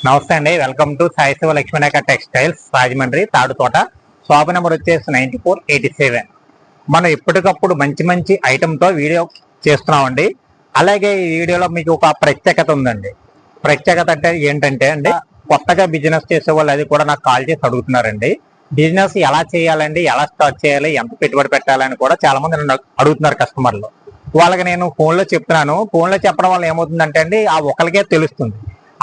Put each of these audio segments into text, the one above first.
నమస్తే అండి, welcome to Sai Shiva Lakshminayaka textiles Rajahmundry Tadutota. Shop number వచ్చేసి 9487. మనం ఎప్పటికప్పుడు మంచి మంచి ఐటమ్తో వీడియో చేస్తున్నామండి. అలాగే ఈ వీడియోలో మీకు ఒక ప్రత్యేకత ఉందండి. ప్రత్యేకత అంటే ఏంటంటే అండి, కొత్తగా బిజినెస్ చేసే వాళ్ళు అది కూడా నాకు కాల్ చేసి అడుగుతున్నారండి. బిజినెస్ ఎలా చేయాలండి, ఎలా స్టార్ట్ చేయాలి, ఎంత పెట్టుబడి పెట్టాలని కూడా చాలా మంది నన్ను అడుగుతున్నారు కస్టమర్లు. వాళ్ళకి నేను ఫోన్లో చెప్తున్నాను. ఫోన్లో చెప్పడం వల్ల ఏమవుతుందంటే అండి, ఆ ఒకరికే తెలుస్తుంది.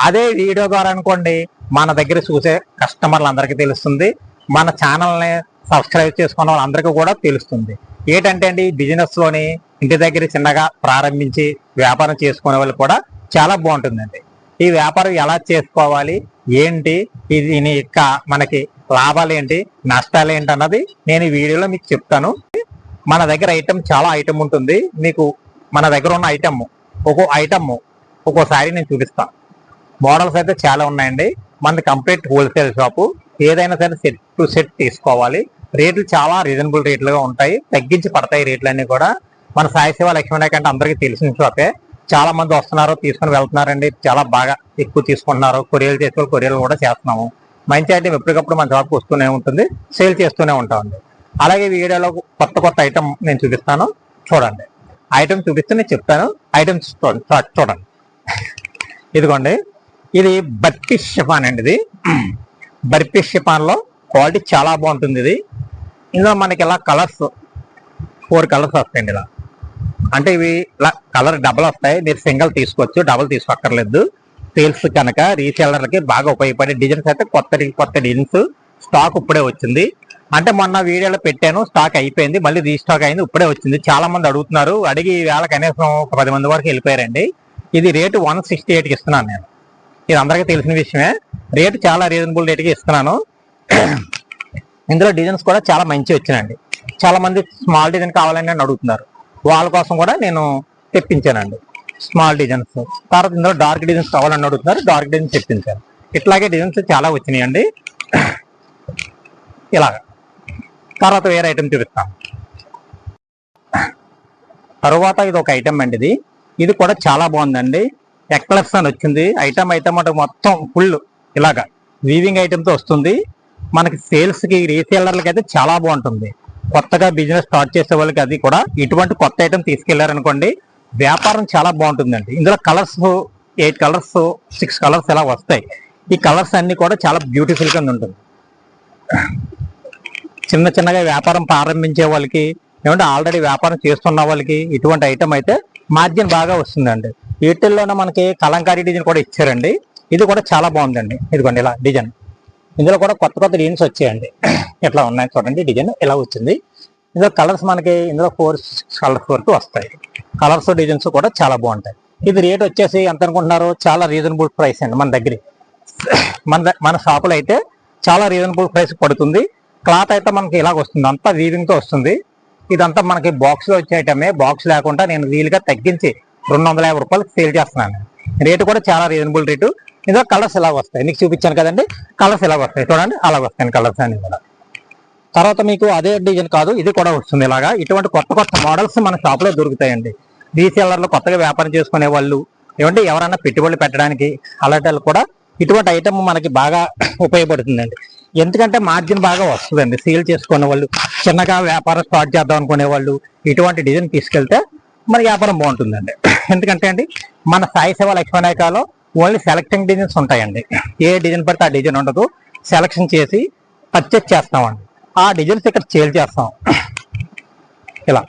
అదే వీడియో ద్వారా అనుకోండి, మన దగ్గర చూసే కస్టమర్లు అందరికీ తెలుస్తుంది, మన ఛానల్ని సబ్స్క్రైబ్ చేసుకున్న వాళ్ళందరికీ కూడా తెలుస్తుంది. ఏంటంటే అండి, బిజినెస్ లోని ఇంటి దగ్గర చిన్నగా ప్రారంభించి వ్యాపారం చేసుకునే వాళ్ళు కూడా చాలా బాగుంటుందండి. ఈ వ్యాపారం ఎలా చేసుకోవాలి, ఏంటి, ఇది మనకి లాభాలు ఏంటి, నష్టాలు ఏంటి అన్నది నేను ఈ వీడియోలో మీకు చెప్తాను. మన దగ్గర చాలా ఐటమ్ ఉంటుంది. మీకు మన దగ్గర ఉన్న ఐటమ్ ఒక్కోసారి నేను చూపిస్తాను. మోడల్స్ అయితే చాలా ఉన్నాయండి. మనది కంప్లీట్ హోల్సేల్ షాపు. ఏదైనా సరే సెట్ టు సెట్ తీసుకోవాలి. రేట్లు చాలా రీజనబుల్ రేట్లుగా ఉంటాయి, తగ్గించి పడతాయి రేట్లన్నీ కూడా. మన సాయి శివ లక్ష్మీనాయక అంటే అందరికీ తెలిసిన షాపే. చాలా మంది వస్తున్నారు, తీసుకుని వెళ్తున్నారండి. చాలా బాగా ఎక్కువ తీసుకుంటున్నారు. కొరియలు చేసే కొరియలు కూడా చేస్తున్నాము. మంచి ఐటమ్ ఎప్పటికప్పుడు మన షాప్కి వస్తూనే ఉంటుంది, సేల్ చేస్తూనే ఉంటామండి. అలాగే వీడియోలో కొత్త ఐటమ్ నేను చూపిస్తాను, చూడండి. ఐటమ్ చూపిస్తే నేను చెప్తాను. ఐటమ్స్ చూడండి. ఇదిగోండి, ఇది బర్ఫీ షిఫాన్ అండి. ఇది బర్ఫీ షిఫాన్ లో క్వాలిటీ చాలా బాగుంటుంది. ఇది ఇందులో మనకి ఇలా 4 కలర్స్ వస్తాయండి. ఇలా అంటే ఇవి ఇలా కలర్ డబల్ వస్తాయి. మీరు సింగిల్ తీసుకోవచ్చు, డబల్ తీసుకోక్కర్లేదు. సేల్స్ కనుక రీసేలర్లకి బాగా ఉపయోగపడే డిజైన్స్ అయితే కొత్త డిజైన్స్ స్టాక్ ఇప్పుడే వచ్చింది. అంటే మొన్న వీడియోలో పెట్టాను, స్టాక్ అయిపోయింది, మళ్ళీ రీస్టాక్ అయింది, ఇప్పుడే వచ్చింది. చాలా మంది అడుగుతున్నారు. అడిగి వేళ కనీసం ఒక 10 మంది వరకు వెళ్ళిపోయారండి. ఇది రేటు 168కి ఇస్తున్నాను నేను. ఇది అందరికీ తెలిసిన విషయమే. రేటు చాలా రీజనబుల్ రేటుకి ఇస్తున్నాను. ఇందులో డిజైన్స్ కూడా చాలా మంచి వచ్చినాయండి. చాలా మంది స్మాల్ డిజైన్ కావాలని అని అడుగుతున్నారు. వాళ్ళ కోసం కూడా నేను తెప్పించానండి స్మాల్ డిజైన్స్. తర్వాత ఇందులో డార్క్ డిజైన్స్ కావాలని అడుగుతున్నారు, డార్క్ డిజైన్స్ తెప్పించాను. ఇట్లాగే డిజైన్స్ చాలా వచ్చినాయండి. ఇలాగా తర్వాత వేరే ఐటమ్ చూపిస్తాను. తర్వాత ఇది ఒక ఐటమ్ అండి. ఇది కూడా చాలా బాగుందండి. ఎక్లెప్స్ అని వచ్చింది. ఐటమ్ అంటే మొత్తం ఫుల్ ఇలాగా వీవింగ్ ఐటమ్తో వస్తుంది. మనకి సేల్స్కి రీసేలర్లకి అయితే చాలా బాగుంటుంది. కొత్తగా బిజినెస్ స్టార్ట్ చేసే వాళ్ళకి అది కూడా ఇటువంటి కొత్త ఐటమ్ తీసుకెళ్లారనుకోండి, వ్యాపారం చాలా బాగుంటుందండి. ఇందులో కలర్స్ 8 కలర్స్ 6 కలర్స్ ఇలా వస్తాయి. ఈ కలర్స్ అన్ని కూడా చాలా బ్యూటిఫుల్ గా ఉంటుంది. చిన్నగా వ్యాపారం ప్రారంభించే వాళ్ళకి, ఏమంటే ఆల్రెడీ వ్యాపారం చేస్తున్న వాళ్ళకి ఇటువంటి ఐటమ్ అయితే మార్జిన్ బాగా వస్తుందండి. వీటిల్లోనే మనకి కలంకారీ డిజైన్ కూడా ఇచ్చారండి. ఇది కూడా చాలా బాగుందండి. ఇదిగోండి ఇలా డిజైన్. ఇందులో కూడా కొత్త డిజైన్స్ వచ్చాయండి. ఇట్లా ఉన్నాయి చూడండి, డిజైన్ ఇలా వచ్చింది. ఇందులో కలర్స్ మనకి ఇందులో 4 కలర్స్ వరకు వస్తాయి. కలర్స్ డిజైన్స్ కూడా చాలా బాగుంటాయి. ఇది రేట్ వచ్చేసి ఎంత అనుకుంటున్నారు? చాలా రీజనబుల్ ప్రైస్ అండి. మన దగ్గర మన షాపులో అయితే చాలా రీజనబుల్ ప్రైస్ పడుతుంది. క్లాత్ అయితే మనకి ఇలాగ వస్తుంది, అంతా వీవింగ్ తో వస్తుంది. ఇదంతా మనకి బాక్స్ లో వచ్చే ఐటమే. బాక్స్ లేకుండా నేను వీలుగా తగ్గించి 250 రూపాయలు సేల్ చేస్తున్నాను. రేటు కూడా చాలా రీజనబుల్ రేటు. ఇందులో కలర్స్ ఇలా వస్తాయి, మీకు చూపించాను కదండి. కలర్స్ ఇలా వస్తాయి చూడండి, అలా వస్తాయి కలర్స్ అన్ని కూడా. తర్వాత మీకు అదే డిజైన్ కాదు, ఇది కూడా వస్తుంది ఇలాగా. ఇటువంటి కొత్త మోడల్స్ మన షాప్ లో దొరుకుతాయండి. రీసేలర్లు కొత్తగా వ్యాపారం చేసుకునే వాళ్ళు, ఏమంటే ఎవరైనా పెట్టుబడులు పెట్టడానికి అలాంటి కూడా ఇటువంటి ఐటమ్ మనకి బాగా ఉపయోగపడుతుందండి. ఎందుకంటే మార్జిన్ బాగా వస్తుందండి. సేల్ చేసుకునే వాళ్ళు, చిన్నగా వ్యాపారం స్టార్ట్ చేద్దాం అనుకునే వాళ్ళు ఇటువంటి డిజైన్ తీసుకెళ్తే మన వ్యాపారం బాగుంటుందండి. ఎందుకంటే అండి, మన సాయి శివ లక్ష్మీనాయకలో ఓన్లీ సెలెక్టింగ్ డిజైన్స్ ఉంటాయండి. ఏ డిజైన్ పడితే ఆ డిజైన్ ఉండదు. సెలెక్షన్ చేసి పర్చేస్ చేస్తామండి. ఆ డిజైన్స్ ఇక్కడ సేల్ చేస్తాం. ఇలా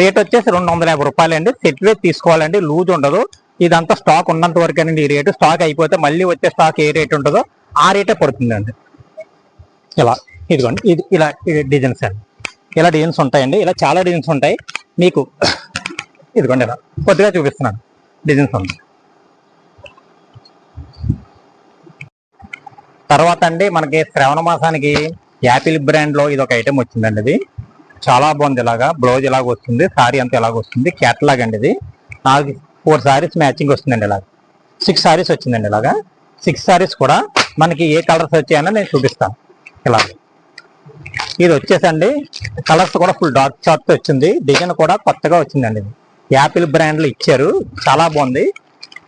రేట్ వచ్చేసి 250 రూపాయలండి. సెట్ వేసి తీసుకోవాలండి, లూజ్ ఉండదు. ఇదంతా స్టాక్ ఉన్నంత వరకేనండి ఈ రేటు. స్టాక్ అయిపోతే మళ్ళీ వచ్చే స్టాక్ ఏ రేట్ ఉంటుందో ఆ రేటే పడుతుందండి. ఇలా ఇదిగోండి, ఇలా డిజైన్స్ అండి. ఇలా డిజైన్స్ ఉంటాయండి. ఇలా చాలా డిజైన్స్ ఉంటాయి. మీకు ఇదిగోండి ఇలా కొద్దిగా చూపిస్తున్నాను డిజైన్స్ ఉంది. తర్వాత అండి, మనకి శ్రావణ మాసానికి యాపిల్ బ్రాండ్ లో ఇది ఒక ఐటమ్ వచ్చిందండి. ఇది చాలా బాగుంది. ఇలాగా బ్లౌజ్ ఇలాగ వస్తుంది, సారీ అంతా ఇలాగ వస్తుంది. క్యాటలాగ్ అండి. ఇది 4 సారీస్ మ్యాచింగ్ వస్తుందండి. ఇలాగ 6 సారీస్ వచ్చిందండి. ఇలాగా 6 సారీస్ కూడా మనకి ఏ కలర్స్ వచ్చాయని నేను చూపిస్తాను. ఇలా ఇది వచ్చేసండి, కలర్స్ కూడా ఫుల్ డార్క్ చార్ట్ వచ్చింది. డిజైన్ కూడా కొత్తగా వచ్చిందండి. ఇది యాపిల్ బ్రాండ్ లో ఇచ్చారు, చాలా బాగుంది.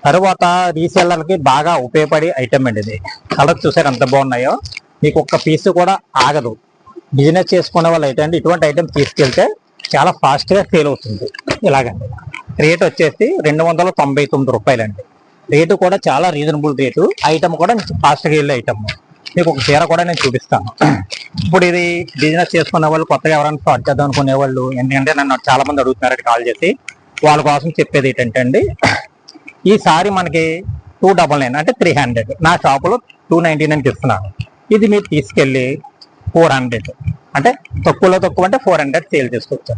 తరువాత రీసెల్లర్కి బాగా ఉపయోగపడే ఐటమ్ అండి ఇది. కలర్ చూసారు ఎంత బాగున్నాయో, మీకు ఒక్క పీస్ కూడా ఆగదు. బిజినెస్ చేసుకునే వాళ్ళు అయితే అండి ఇటువంటి ఐటమ్ తీసుకెళ్తే చాలా ఫాస్ట్గా సేల్ అవుతుంది. ఇలాగండి రేట్ వచ్చేసి 299 రూపాయలండి. రేటు కూడా చాలా రీజనబుల్ రేటు. ఐటమ్ కూడా ఫాస్ట్గా వెళ్ళే ఐటమ్. మీకు ఒక చీర కూడా నేను చూపిస్తాను. ఇప్పుడు ఇది బిజినెస్ చేసుకునే వాళ్ళు, కొత్తగా ఎవరైనా స్టార్ట్ చేద్దాం అనుకునే వాళ్ళు, ఎందుకంటే నన్ను చాలా మంది అడుగుతున్నారు కాల్ చేసి, వాళ్ళ కోసం చెప్పేది ఏంటంటే అండి, ఈ సారీ మనకి 299 అంటే 300, నా షాపులో 299కి ఇస్తున్నాను. ఇది మీరు తీసుకెళ్ళి 400 అంటే తక్కువలో తక్కువ అంటే 400 సేల్ చేసుకోవచ్చు.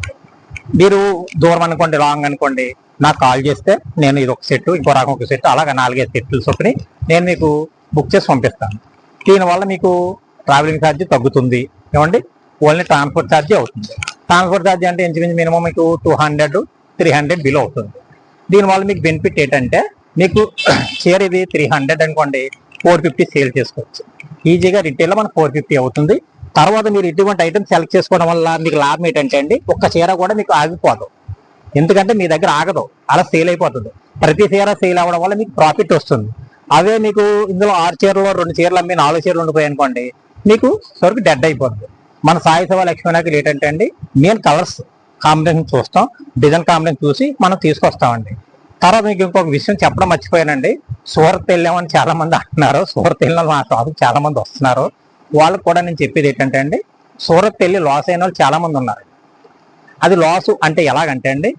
మీరు దూరం అనుకోండి, లాంగ్ అనుకోండి, నాకు కాల్ చేస్తే నేను ఇది ఒక సెట్, ఇంకో రకం ఒక సెట్, అలాగా 4-5 సెట్లు చొప్పుని నేను మీకు బుక్ చేసి పంపిస్తాను. దీనివల్ల మీకు ట్రావెలింగ్ ఛార్జ్ తగ్గుతుంది ఏమండి, ఓన్లీ ట్రాన్స్పోర్ట్ ఛార్జీ అవుతుంది. ట్రాన్స్పోర్ట్ ఛార్జీ అంటే ఇంచుమించు మినిమం మీకు 200-300 బిలో అవుతుంది. దీనివల్ల మీకు బెనిఫిట్ ఏంటంటే, మీకు షేర్ ఇది 300 అనుకోండి, 450 సేల్ చేసుకోవచ్చు. ఈజీగా రిటైల్లో మనకు 450 అవుతుంది. తర్వాత మీరు ఇటువంటి ఐటమ్స్ సెలెక్ట్ చేసుకోవడం వల్ల మీకు లాభం ఏంటంటే అండి, ఒక్క చీర కూడా మీకు ఆగిపోదు. ఎందుకంటే మీ దగ్గర ఆగదు, అలా సేల్ అయిపోతుంది. ప్రతి చీర సేల్ అవ్వడం వల్ల మీకు ప్రాఫిట్ వస్తుంది. అవే మీకు ఇందులో 6 చీరలు 2 చీరలు అమ్మి 4 చీరలు ఉండిపోయాయి అనుకోండి, మీకు సరుకు డెడ్ అయిపోతుంది. మన సాయి సేవ లక్ష్మీ వినాయకులు ఏంటంటే అండి, మెయిన్ కలర్స్ కాంబినేషన్ చూస్తాం, డిజైన్ కాంబినేషన్ చూసి మనం తీసుకొస్తామండి. తర్వాత మీకు ఇంకొక విషయం చెప్పడం మర్చిపోయానండి. సూరత్ వెళ్ళామని చాలా మంది అంటున్నారు. సూరత్ వెళ్ళిన మా షాప్కి చాలా మంది వస్తున్నారు. వాళ్ళకు కూడా నేను చెప్పేది ఏంటంటే అండి, సూరత్ వెళ్ళి లాస్ అయిన వాళ్ళు చాలా మంది ఉన్నారు. అది లాస్ అంటే ఎలాగంటే అండి,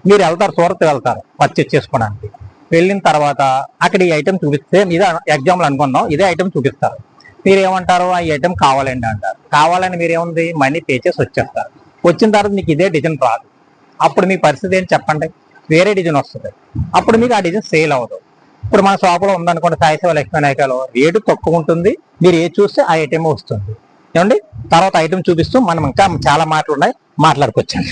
మీరు వెళ్తారు, సూరత్ వెళ్తారు పర్చేస్ చేసుకోవడానికి. వెళ్ళిన తర్వాత అక్కడ ఈ ఐటమ్ చూపిస్తే, ఇదే ఎగ్జాంపుల్ అనుకుందాం, ఇదే ఐటమ్ చూపిస్తారు. మీరు ఏమంటారు, ఆ ఐటమ్ కావాలండి అంటారు. కావాలని మీరు ఏముంది, మనీ పే చేసి వచ్చేస్తారు. వచ్చిన తర్వాత మీకు ఇదే డిజైన్ రాదు. అప్పుడు మీ పరిస్థితి ఏంటి చెప్పండి, వేరే డిజైన్ వస్తుంది. అప్పుడు మీకు ఆ డిజైన్ సేల్ అవ్వదు. ఇప్పుడు మన షాపులో ఉందనుకోండి, సాయి సేవ లక్ష్మీ వినాయకలో రేటు తక్కువ ఉంటుంది. మీరు ఏది చూస్తే ఆ ఐటమ్ వస్తుంది ఏమండి. తర్వాత ఐటమ్ చూపిస్తూ మనం ఇంకా చాలా మాటలు ఉన్నాయి, మాట్లాడుకోవచ్చండి.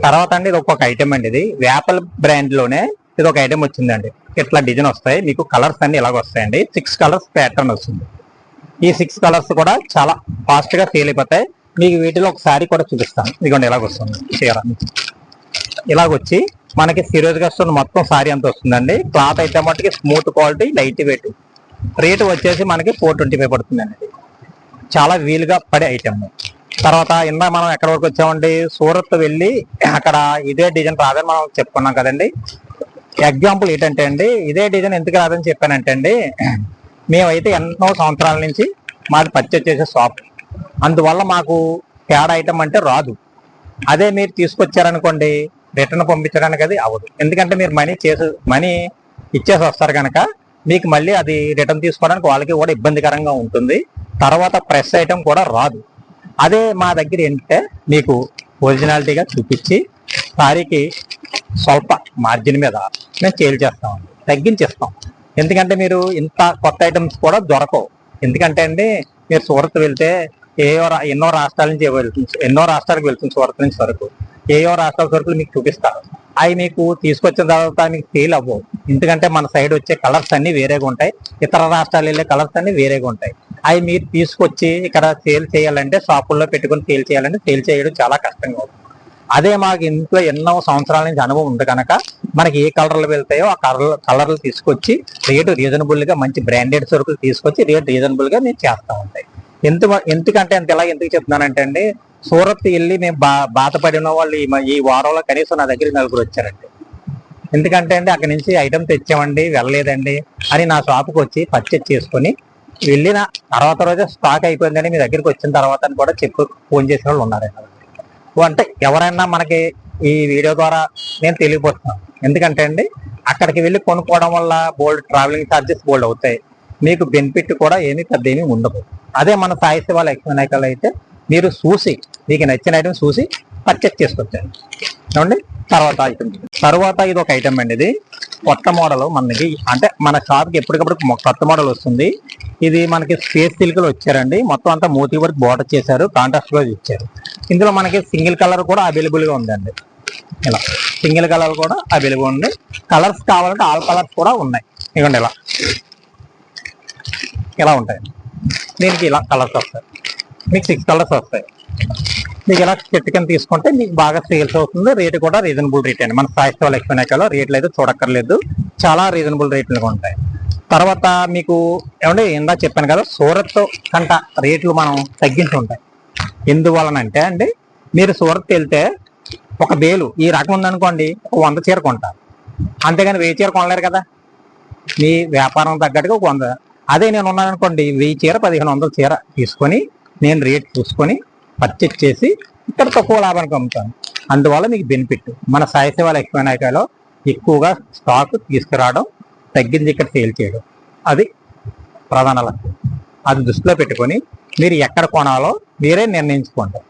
తర్వాత అండి ఇది ఒక్కొక్క ఐటమ్ అండి. ఇది వేపల్ బ్రాండ్ లోనే ఇది ఒక ఐటమ్ వచ్చిందండి. ఇట్లా డిజైన్ వస్తాయి, మీకు కలర్స్ అన్ని ఇలాగ వస్తాయండి. 6 కలర్స్ ప్యాటర్న్ వస్తుంది. ఈ 6 కలర్స్ కూడా చాలా ఫాస్ట్ గా సేల్ అయిపోతాయి. మీకు వీటిలో ఒక సారీ కూడా చూపిస్తాను. ఇదిగోండి ఇలాగ వస్తుంది చీర. ఇలాగొచ్చి మనకి సిరోజ్ గా మొత్తం సారీ అంత వస్తుందండి. క్లాత్ అయితే మట్టుకి smooth quality, light weight. Rate వచ్చేసి మనకి 425 పడుతుందండి. చాలా వీలుగా పడే ఐటమ్. తర్వాత ఇందా మనం ఎక్కడ వరకు వచ్చామండి, సూరత్ వెళ్ళి అక్కడ ఇదే డిజైన్ రాదని మనం చెప్పుకున్నాం కదండి. ఎగ్జాంపుల్ ఏంటంటే అండి, ఇదే డిజైన్ ఎందుకు రాదని చెప్పానంటే అండి, మేమైతే ఎన్నో సంవత్సరాల నుంచి మాది పర్చేజ్ చేసే షాప్, అందువల్ల మాకు తేడా ఐటమ్ అంటే రాదు. అదే మీరు తీసుకొచ్చారనుకోండి, రిటర్న్ పంపించడానికి అది అవ్వదు. ఎందుకంటే మీరు మనీ ఇచ్చేసి వస్తారు కనుక మీకు మళ్ళీ అది రిటర్న్ తీసుకోవడానికి వాళ్ళకి కూడా ఇబ్బందికరంగా ఉంటుంది. తర్వాత ప్రెస్ ఐటమ్ కూడా రాదు. అదే మా దగ్గర ఏంటంటే మీకు ఒరిజినాలిటీగా చూపించి సారీకి స్వల్ప మార్జిన్ మీద మేము సేల్ చేస్తామండి, తగ్గించేస్తాం. ఎందుకంటే మీరు ఇంత కొత్త ఐటమ్స్ కూడా దొరకవు. ఎందుకంటే అండి, మీరు సూరత్ వెళ్తే ఎన్నో రాష్ట్రాల నుంచి ఎన్నో రాష్ట్రాలకు వెళ్తుంది సూరత్ నుంచి సరుకు. రాష్ట్రాల సరుకులు మీకు చూపిస్తారు. అవి మీకు తీసుకొచ్చిన తర్వాత మీకు సేల్ అవ్వవు. ఎందుకంటే మన సైడ్ వచ్చే కలర్స్ అన్ని వేరేగా ఉంటాయి, ఇతర రాష్ట్రాలు వెళ్ళే కలర్స్ అన్ని వేరేగా ఉంటాయి. అవి మీరు తీసుకొచ్చి ఇక్కడ సేల్ చేయాలంటే, షాపుల్లో పెట్టుకుని సేల్ చేయాలంటే సేల్ చేయడం చాలా కష్టంగా ఉంటుంది. అదే మాకు ఇంట్లో ఎన్నో సంవత్సరాల నుంచి అనుభవం ఉంది కనుక మనకి ఏ కలర్లు వెళ్తాయో ఆ కలర్లు తీసుకొచ్చి రేటు రీజనబుల్ గా, మంచి బ్రాండెడ్ సరుకులు తీసుకొచ్చి రేటు రీజనబుల్ గా మేము చేస్తూ ఉంటాయి. ఎందుకంటే ఎందుకు చెప్తున్నానంటే అండి, సూరత్ వెళ్ళి మేము బాధపడిన వాళ్ళు ఈ వారంలో కనీసం నా దగ్గర 4 వచ్చారండి. ఎందుకంటే అండి, అక్కడి నుంచి ఐటమ్ తెచ్చామండి, వెళ్ళలేదండి అని నా షాప్కి వచ్చి పర్చేజ్ చేసుకుని వెళ్ళిన తర్వాత రోజే స్టాక్ అయిపోయిందని మీ దగ్గరికి వచ్చిన తర్వాత అని కూడా ఫోన్ చేసిన వాళ్ళు ఉన్నారండి. అంటే ఎవరైనా మనకి ఈ వీడియో ద్వారా నేను తెలియపోతున్నాను. ఎందుకంటే అండి, అక్కడికి వెళ్ళి కొనుక్కోవడం వల్ల బోల్డ్ ట్రావెలింగ్ ఛార్జెస్ బోల్డ్ అవుతాయి. మీకు బెనిఫిట్ కూడా పెద్ద ఏమీ ఉండదు. అదే మన సాయి సేవ లక్ష్మీ వినాయకులు అయితే మీరు చూసి, మీకు నచ్చిన ఐటమ్ చూసి పర్చేస్ చేసుకొచ్చారు ఏమండి. తర్వాత ఇది ఒక ఐటమ్ అండి. ఇది కొత్త మోడల్ మనకి, అంటే మన షాప్కి ఎప్పటికప్పుడు కొత్త మోడల్ వస్తుంది. ఇది మనకి స్పేస్ సిల్క్లో వచ్చారండి. మొత్తం అంతా మోతీ వర్క్ బోర్డర్ చేశారు, కాంట్రాస్ట్ గా ఇచ్చారు. ఇందులో మనకి సింగిల్ కలర్ కూడా అవైలబుల్ గా ఉందండి. ఇలా సింగిల్ కలర్ కూడా అవైలబుల్ ఉంది. కలర్స్ కావాలంటే ఆల్ కలర్స్ కూడా ఉన్నాయి. ఇవ్వండి ఇలా ఉంటాయి. దీనికి ఇలా కలర్స్ వస్తాయి. మీకు 6 కలర్స్ వస్తాయి. మీకు ఇలా చెట్టు కింద తీసుకుంటే మీకు బాగా సేల్స్ అవుతుంది. రేటు కూడా రీజనబుల్ రేట్ అండి. మన సాయి శివ లక్ష్మీ వినాయకలో రేట్లు అయితే చూడక్కర్లేదు, చాలా రీజనబుల్ రేట్లు ఉంటాయి. తర్వాత మీకు ఏమంటే ఇందా చెప్పాను కదా, సూరత్ కంట రేట్లు మనం తగ్గించి ఉంటాయి. ఎందువలనంటే అండి, మీరు సూరత్ వెళ్తే ఒక బేలు ఈ రకం ఉందనుకోండి, 100 చీర కొంటారు, అంతేగాని 1000 చీర కొనలేరు కదా. మీ వ్యాపారం తగ్గట్టుగా 100. అదే నేను ఉన్నాను అనుకోండి, 1000 చీర 1500 చీర తీసుకొని నేను రేట్ చూసుకొని పర్చేజ్ చేసి ఇక్కడ తక్కువ లాభానికి అమ్ముతాను. అందువల్ల మీకు బెనిఫిట్. మన సాయి శివ లక్ష్మీ వినాయకలో ఎక్కువగా స్టాక్ తీసుకురావడం, తగ్గింది ఇక్కడ సేల్ చేయడం, అది ప్రధాన లక్ష్యం. అది దృష్టిలో పెట్టుకొని మీరు ఎక్కడ కొనాలో మీరే నిర్ణయించుకోండి.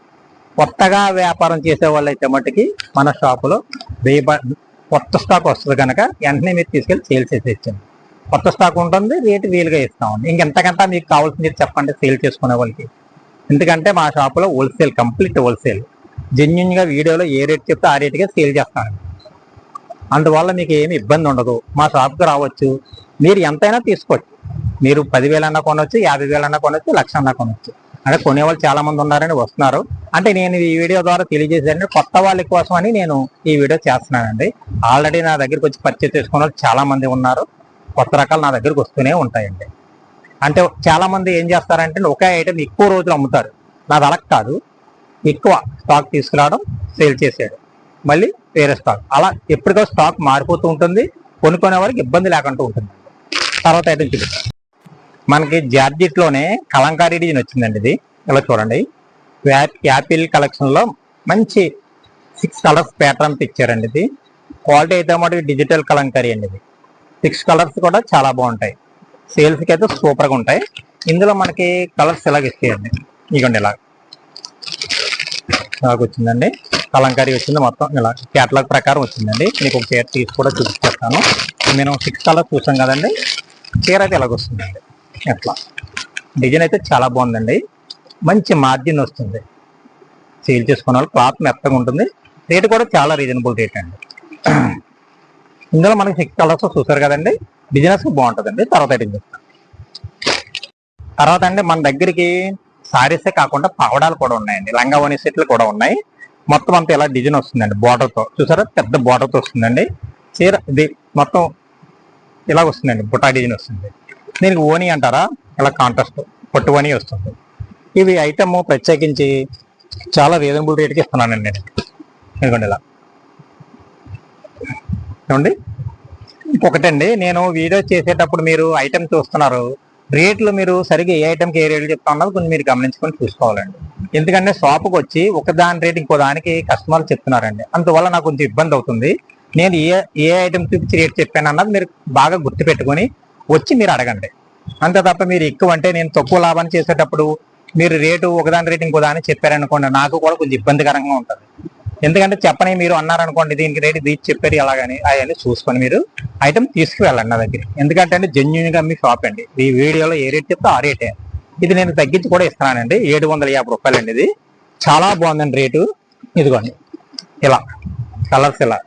కొత్తగా వ్యాపారం చేసే వాళ్ళు అయితే మట్టుకి మన షాపులో కొత్త స్టాక్ వస్తుంది కనుక వెంటనే మీరు తీసుకెళ్ళి సేల్ చేసేచ్చండి. కొత్త స్టాక్ ఉంటుంది, రేటు వీలుగా ఇస్తామండి. ఇంకెంతకంటే మీకు కావాల్సింది చెప్పండి సేల్ చేసుకునే వాళ్ళకి. ఎందుకంటే మా షాపులో హోల్సేల్, కంప్లీట్ హోల్సేల్. జెన్యున్గా వీడియోలో ఏ రేట్ చెప్తే ఆ రేటుగా సేల్ చేస్తాను. అందువల్ల మీకు ఏమి ఇబ్బంది ఉండదు. మా షాప్కి రావచ్చు, మీరు ఎంతైనా తీసుకోవచ్చు. మీరు 10,000 అన్నా కొనవచ్చు, 50,000 అన్నా కొనవచ్చు, 1,00,000 అన్నా కొనవచ్చు. అంటే కొనేవాళ్ళు చాలా మంది ఉన్నారని వస్తున్నారు. అంటే నేను ఈ వీడియో ద్వారా తెలియజేసేది కొత్త వాళ్ళ కోసం అని నేను ఈ వీడియో చేస్తున్నానండి. ఆల్రెడీ నా దగ్గరికి వచ్చి పర్చేస్ చేసుకున్న వాళ్ళు చాలా మంది ఉన్నారు. కొత్త రకాలు నా దగ్గరికి వస్తూనే ఉంటాయండి. అంటే చాలా మంది ఏం చేస్తారంటే ఒకే ఐటమ్ ఎక్కువ రోజులు అమ్ముతారు. నాది అలా కాదు, ఎక్కువ స్టాక్ తీసుకురావడం, సేల్ చేసేయడం, మళ్ళీ వేరే స్టాక్, అలా ఎప్పటికో స్టాక్ మారిపోతూ ఉంటుంది. కొనుక్కునే వారికి ఇబ్బంది లేకుండా ఉంటుంది. తర్వాత ఐటమ్ చూపిస్తాను. మనకి జార్జెట్ లోనే కలంకారీ డిజైన్ వచ్చిందండి. ఇది ఇలా చూడండి, యాపిల్ కలెక్షన్ లో మంచి 6 కలర్స్ ప్యాటర్న్ ఇచ్చారండి. ఇది క్వాలిటీ అయితే మాట డిజిటల్ కలంకారీ అండి. ఇది 6 కలర్స్ కూడా చాలా బాగుంటాయి. సేల్స్ కి అయితే సూపర్ గా ఉంటాయి. ఇందులో మనకి కలర్స్ ఇలాగ ఇచ్చేయండి. ఇదిగోండి ఇలాగ వచ్చిందండి, కలంకారీ వచ్చింది. మొత్తం ఇలా క్యాటలాగ్ ప్రకారం వచ్చిందండి. మీకు ఒక చీర తీసి కూడా చూపిస్తాను. నేను 6 కలర్స్ చూసాం కదండి, చీర అయితే ఇలాగ వస్తుందండి. ఎట్లా డిజైన్ అయితే చాలా బాగుందండి. మంచి మార్జిన్ వస్తుంది. సేల్ చేసుకున్న వాళ్ళు క్లాత్ మెత్తగా ఉంటుంది. రేటు కూడా చాలా రీజనబుల్ రేట్ అండి. ఇందులో మనకి 6 కలర్స్ చూసారు కదండి, బిజినెస్ బాగుంటుందండి. తర్వాత అండి మన దగ్గరికి సారీసే కాకుండా పావడాలు కూడా ఉన్నాయండి, లంగా ఓని సెట్లు కూడా ఉన్నాయి. మొత్తం అంతా ఇలా డిజైన్ వస్తుందండి, బార్డర్తో. చూసారా, పెద్ద బార్డర్తో వస్తుందండి చీర. ఇది మొత్తం ఇలా వస్తుందండి, బుటా డిజైన్ వస్తుంది. దీనికి ఓని అంటారా, ఇలా కాంట్రాస్ట్ పొట్టు ఓని వస్తుంది. ఇవి ఐటమ్ ప్రత్యేకించి చాలా రీజనబుల్ రేట్కి ఇస్తున్నానండి నేను. ఎందుకండి ఇలా ఏమండి, ఇంకొకటండి, నేను వీడియో చేసేటప్పుడు మీరు ఐటమ్ చూస్తున్నారు, రేట్లు మీరు సరిగ్గా ఏ ఐటమ్కి ఏ రేట్లు చెప్తా ఉన్నది కొంచెం మీరు గమనించుకొని చూసుకోవాలండి. ఎందుకంటే షాప్కి వచ్చి ఒక దాని రేట్ ఇంకో దానికి కస్టమర్లు చెప్తున్నారండి. అందువల్ల నాకు కొంచెం ఇబ్బంది అవుతుంది. నేను ఏ ఐటమ్ చూపించి రేట్ చెప్పాను అన్నది మీరు బాగా గుర్తుపెట్టుకొని వచ్చి మీరు అడగండి. అంతే తప్ప మీరు ఎక్కువ అంటే నేను తక్కువ లాభాన్ని చేసేటప్పుడు మీరు రేటు ఒకదాని రేటు ఇంకో దాన్ని చెప్పారనుకోండి, నాకు కూడా కొంచెం ఇబ్బందికరంగా ఉంటుంది. ఎందుకంటే చెప్పని మీరు అన్నారనుకోండి, దీనికి రేటు దీచి చెప్పారు ఎలాగని, అవన్నీ చూసుకొని మీరు ఐటమ్ తీసుకువెళ్ళండి నా దగ్గర. ఎందుకంటే అండి జెన్యున్ గా మీ షాప్ అండి. ఈ వీడియోలో ఏ రేట్ చెప్తే ఆ రేటే. ఇది నేను తగ్గించి కూడా ఇస్తున్నానండి, 750 రూపాయలండి. ఇది చాలా బాగుందండి రేటు. ఇదిగోండి ఇలా కలర్స్ ఇలా.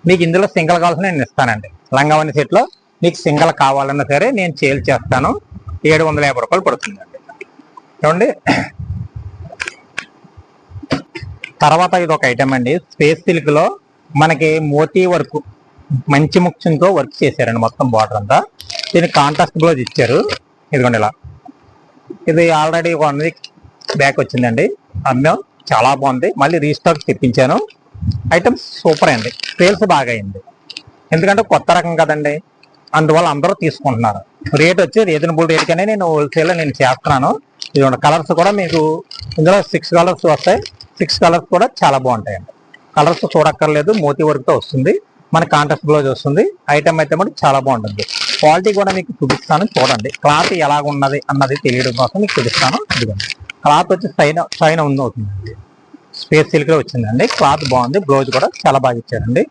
మీకు ఇందులో సింగల్ కావాల్సిన నేను ఇస్తానండి. లంగావని సెట్ లో మీకు సింగల్ కావాలన్నా సరే నేను సేల్ చేస్తాను. 750 రూపాయలు పడుతుందండి. చూడండి, తర్వాత ఇది ఒక ఐటమ్ అండి, స్పేస్ సిల్క్ లో మనకి మోతీ వర్క్, మంచి ముఖ్యంతో వర్క్ చేశారండి మొత్తం బార్డర్ అంతా. దీనికి కాంట్రాస్ట్ బ్లౌజ్ ఇచ్చారు. ఇదిగోండి ఇలా. ఇది ఆల్రెడీ 1 వీక్ బ్యాక్ వచ్చిందండి, అమ్మాం, చాలా బాగుంది. మళ్ళీ రీస్టాక్ తెప్పించాను. ఐటమ్స్ సూపర్ అండి, సేల్స్ బాగా అయింది. ఎందుకంటే కొత్త రకం కదండి, అందువల్ల అందరూ తీసుకుంటున్నారు. రేట్ వచ్చి రీజనబుల్ రేట్ కనే నేను హోల్సేల్ నేను చేస్తున్నాను. ఇదిగోండి కలర్స్ కూడా మీకు ఇందులో 6 కలర్స్ వస్తాయి. 6 కలర్స్ కూడా చాలా బాగుంటాయండి. కలర్స్ చూడక్కర్లేదు, మోతీ వర్క్తో వస్తుంది. మన కాంట్రాస్ట్ బ్లౌజ్ వస్తుంది. ఐటమ్ అయితే కూడా చాలా బాగుంటుంది. క్వాలిటీ కూడా మీకు చూపిస్తాను, చూడండి. క్లాత్ ఎలాగున్నది అన్నది తెలియడం కోసం మీకు చూపిస్తాను. ఇదిగోండి క్లాత్ వచ్చి సైన్ అవుతుంది. స్పేస్ సిల్క్ లో వచ్చిందండి. క్లాత్ బాగుంది. బ్లౌజ్ కూడా చాలా బాగా ఇచ్చారండి.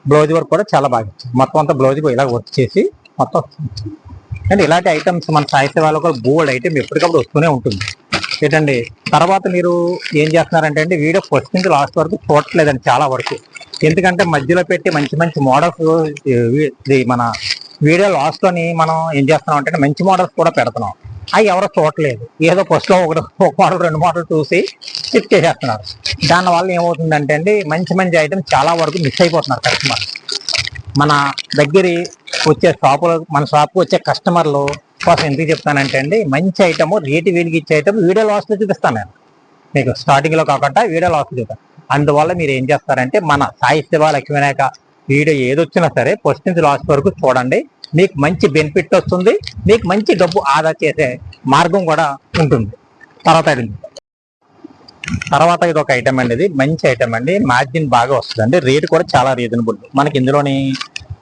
బ్లౌజ్ వర్క్ కూడా చాలా బాగా ఇచ్చారు. మొత్తం అంతా బ్లౌజ్ ఇలా వర్క్ చేసి మొత్తం. అండ్ ఇలాంటి ఐటమ్స్ మన సాయి సేవలో కూడా బోల్డ్ ఐటమ్ ఎప్పటికప్పుడు వస్తూనే ఉంటుంది. ఏంటండి, తర్వాత మీరు ఏం చేస్తున్నారంటే అండి, వీడియో ఫస్ట్ నుంచి లాస్ట్ వరకు చూడట్లేదండి చాలా వరకు. ఎందుకంటే మధ్యలో పెట్టి మంచి మంచి మోడల్స్ మన వీడియో లాస్ట్ లోని మనం ఏం చేస్తున్నాం అంటే మంచి మోడల్స్ కూడా పెడుతున్నాం. అవి ఎవరో చూడట్లేదు. ఏదో ఫస్ట్ లో ఒక మోడల్ 2 మోడల్ చూసి షిఫ్ట్ చేసేస్తున్నారు. దానివల్ల ఏమవుతుందంటే అండి మంచి మంచి ఐటమ్స్ చాలా వరకు మిస్ అయిపోతున్నారు కస్టమర్. మన దగ్గర వచ్చే షాపులు, మన షాప్కి వచ్చే కస్టమర్లు కోసం ఎందుకు చెప్తానంటే అండి, మంచి ఐటమ్ రేటు వీడికి ఇచ్చే ఐటమ్ వీడియో లాస్ట్లో చూపిస్తాను నేను మీకు, స్టార్టింగ్లో కాకుండా వీడియో లాస్ట్లో చూపిస్తాను. అందువల్ల మీరు ఏం చేస్తారంటే మన సాయి శివ లక్ష్మీ వినాయక వీడియో ఏదొచ్చినా సరే ఫస్ట్ నుంచి లాస్ట్ వరకు చూడండి. మీకు మంచి బెనిఫిట్ వస్తుంది, మీకు మంచి డబ్బు ఆదా చేసే మార్గం కూడా ఉంటుంది. తర్వాత ఇది ఒక ఐటమ్ అండి, ఇది మంచి ఐటమ్ అండి, మార్జిన్ బాగా వస్తుంది, రేట్ కూడా చాలా రీజనబుల్. మనకి ఇందులోని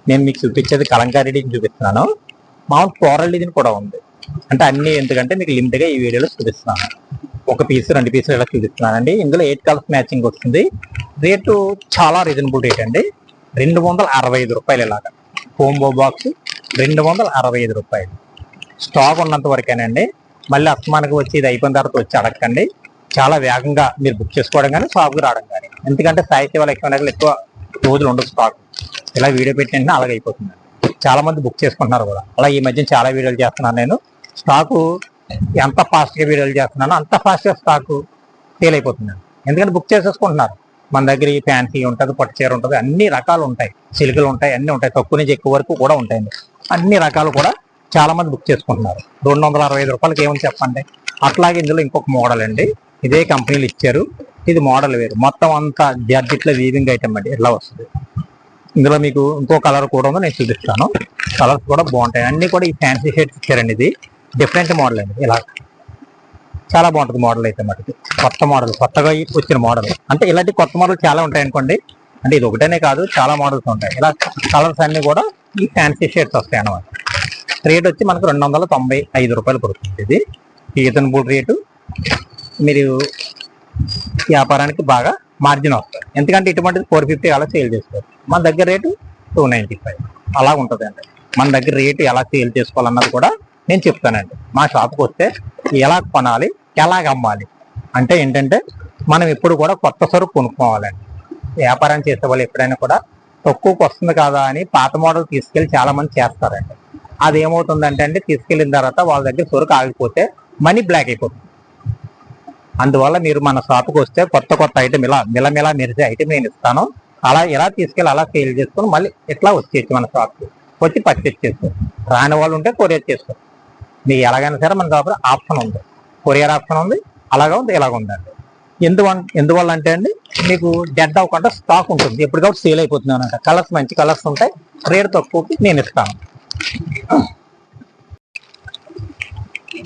నేను మీకు చూపించేది కలంకారీ డిజైన్ చూపిస్తున్నాను, మామూలు ఫ్లోరల్ డిజైన్ కూడా ఉంది. అంటే అన్ని ఎందుకంటే మీకు లిమిట్గా ఈ వీడియోలో చూపిస్తున్నాను. ఒక పీస్ 2 పీసులు ఇలా చూపిస్తున్నానండి. ఇందులో 8 కలర్స్ మ్యాచింగ్ వస్తుంది. రేటు చాలా రీజనబుల్ రేట్ అండి, 265 రూపాయలు. ఇలాగా కోంబో బాక్స్ 265 రూపాయలు. స్టాక్ ఉన్నంత వరకేనండి. మళ్ళీ అస్తమానికి వచ్చి ఇది అయిపోయిన తర్వాత వచ్చి అడగండి. చాలా వేగంగా మీరు బుక్ చేసుకోవడం కానీ షాప్కి రావడం కానీ, ఎందుకంటే సాయి శివ లక్ష్మీ వినాయకులు ఎక్కువ రోజులు ఉండదు స్టాక్. ఇలా వీడియో పెట్టిన అలాగే అయిపోతుంది. చాలా మంది బుక్ చేసుకుంటున్నారు కూడా. అలా ఈ మధ్య చాలా వీడియోలు చేస్తున్నాను నేను. స్టాకు ఎంత ఫాస్ట్గా వీడియోలు చేస్తున్నానో అంత ఫాస్ట్గా స్టాకు సేల్ అయిపోతున్నాను, ఎందుకంటే బుక్ చేసేసుకుంటున్నారు. మన దగ్గర ఈ ఫ్యాన్సీ ఉంటుంది, పట్టు చీర ఉంటుంది, అన్ని రకాలు ఉంటాయి, సిల్కులు ఉంటాయి, అన్ని ఉంటాయి, తక్కువ నుంచి ఎక్కువ వరకు కూడా ఉంటాయండి. అన్ని రకాలు కూడా చాలా మంది బుక్ చేసుకుంటున్నారు. 265 రూపాయలకి ఏమని చెప్పండి. అట్లాగే ఇందులో ఇంకొక మోడల్ అండి, ఇదే కంపెనీలు ఇచ్చారు, ఇది మోడల్ వేరు, మొత్తం అంతా జార్జెట్లో వీవింగ్ ఐటమ్ అండి, ఇలా వస్తుంది. ఇందులో మీకు ఇంకో కలర్ కూడా ఉందో నేను చూపిస్తాను. కలర్స్ కూడా బాగుంటాయి, అన్ని కూడా ఈ ఫ్యాన్సీ షేడ్స్ ఇచ్చారండి. ఇది డిఫరెంట్ మోడల్ అండి, ఇలా చాలా బాగుంటుంది మోడల్ అయితే మటుకు. కొత్త మోడల్, కొత్తగా వచ్చిన మోడల్. అంటే ఇలాంటి కొత్త మోడల్ చాలా ఉంటాయి అనుకోండి, అంటే ఇది ఒకటేనే కాదు చాలా మోడల్స్ ఉంటాయి. ఇలా కలర్స్ అన్ని కూడా ఈ ఫ్యాన్సీ షేడ్స్ వస్తాయి అన్నమాట. రేట్ వచ్చి మనకు 295 రూపాయలు పడుతుంది. ఇది రీజనబుల్ రేటు, మీరు వ్యాపారానికి బాగా మార్జిన్ వస్తుంది. ఎందుకంటే ఇటువంటిది 450 అలా సేల్ చేసుకోవచ్చు. మన దగ్గర రేటు 295 అలా ఉంటుంది అండి. మన దగ్గర రేటు ఎలా సేల్ చేసుకోవాలన్నది కూడా నేను చెప్తానండి. మా షాప్కి వస్తే ఎలా కొనాలి, ఎలాగ అమ్మాలి అంటే ఏంటంటే, మనం ఎప్పుడు కూడా కొత్త సరుకు కొనుక్కోవాలండి. వ్యాపారం చేసే వాళ్ళు ఎప్పుడైనా కూడా తక్కువకి వస్తుంది కదా అని పాత మోడల్ తీసుకెళ్ళి చాలా మంది చేస్తారండి. అది ఏమవుతుందంటే అండి, తీసుకెళ్ళిన తర్వాత వాళ్ళ దగ్గర సరుకు ఆగిపోతే మనీ బ్లాక్ అయిపోతుంది. అందువల్ల మీరు మన షాప్కి వస్తే కొత్త కొత్త ఐటమ్ ఇలా మిలమిలా మెరిసే ఐటమ్ నేను ఇస్తాను. అలా ఎలా తీసుకెళ్ళి అలా సేల్ చేసుకొని మళ్ళీ ఇట్లా వచ్చేసి మన షాప్కి వచ్చి పర్చేస్ చేసుకో. రాని వాళ్ళు ఉంటే కొరియర్ చేసుకో. మీకు ఎలాగైనా సరే మన షాప్లో ఆప్షన్ ఉంది, కొరియర్ ఆప్షన్ ఉంది, అలాగా ఉంది, ఇలాగ ఉందండి. ఎందువల్ల అంటే అండి, మీకు డెడ్ అవ్వకుండా స్టాక్ ఉంటుంది, ఎప్పటికప్పుడు సేల్ అయిపోతుంది అన్నమాట. కలర్స్ మంచి కలర్స్ ఉంటాయి, రేట్ తక్కువకి నేను ఇస్తాను.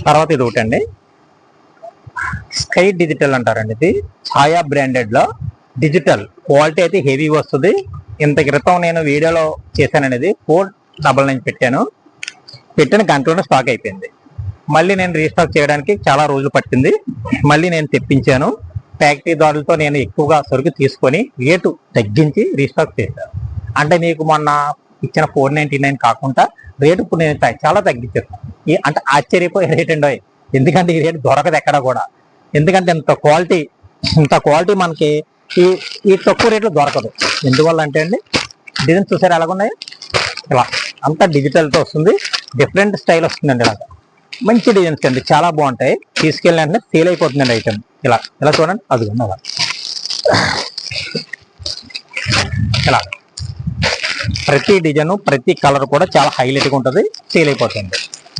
తర్వాత ఇది ఒకటండి, స్కై డిజిటల్ అంటారండి. ఇది ఛాయా బ్రాండెడ్ లో డిజిటల్ క్వాలిటీ అయితే హెవీ వస్తుంది. ఇంత క్రితం నేను వీడియోలో చేశానండి, ఇది 499 పెట్టిన గంటలోనే స్టాక్ అయిపోయింది. మళ్ళీ నేను రీస్టాక్ చేయడానికి చాలా రోజులు పట్టింది. మళ్ళీ నేను తెప్పించాను. ఫ్యాక్టరీ దారులతో నేను ఎక్కువగా సరుకు తీసుకొని రేటు తగ్గించి రీస్టాక్ చేశాను. అంటే మీకు మొన్న ఇచ్చిన 499 కాకుండా రేటు ఇప్పుడు నేను చాలా తగ్గించాను. అంటే ఆశ్చర్యపోయే రేట్ అండి, ఎందుకంటే ఈ రేటు దొరకదు ఎక్కడ కూడా. ఎందుకంటే ఇంత క్వాలిటీ మనకి ఈ తక్కువ రేట్లో దొరకదు. ఎందువల్ల అంటే అండి, డిజైన్స్ చూసారు ఎలాగున్నాయో, ఇలా అంతా డిజిటల్తో వస్తుంది, డిఫరెంట్ స్టైల్ వస్తుందండి. ఇలాగ మంచి డిజైన్స్ అండి, చాలా బాగుంటాయి. తీసుకెళ్ళిన వెంటనే సేల్ అయిపోతుందండి ఐటమ్. ఇలా చూడండి, అది అలా ఇలా ప్రతి డిజైన్ ప్రతి కలర్ కూడా చాలా హైలైట్గా ఉంటుంది, సేల్ అయిపోతుంది.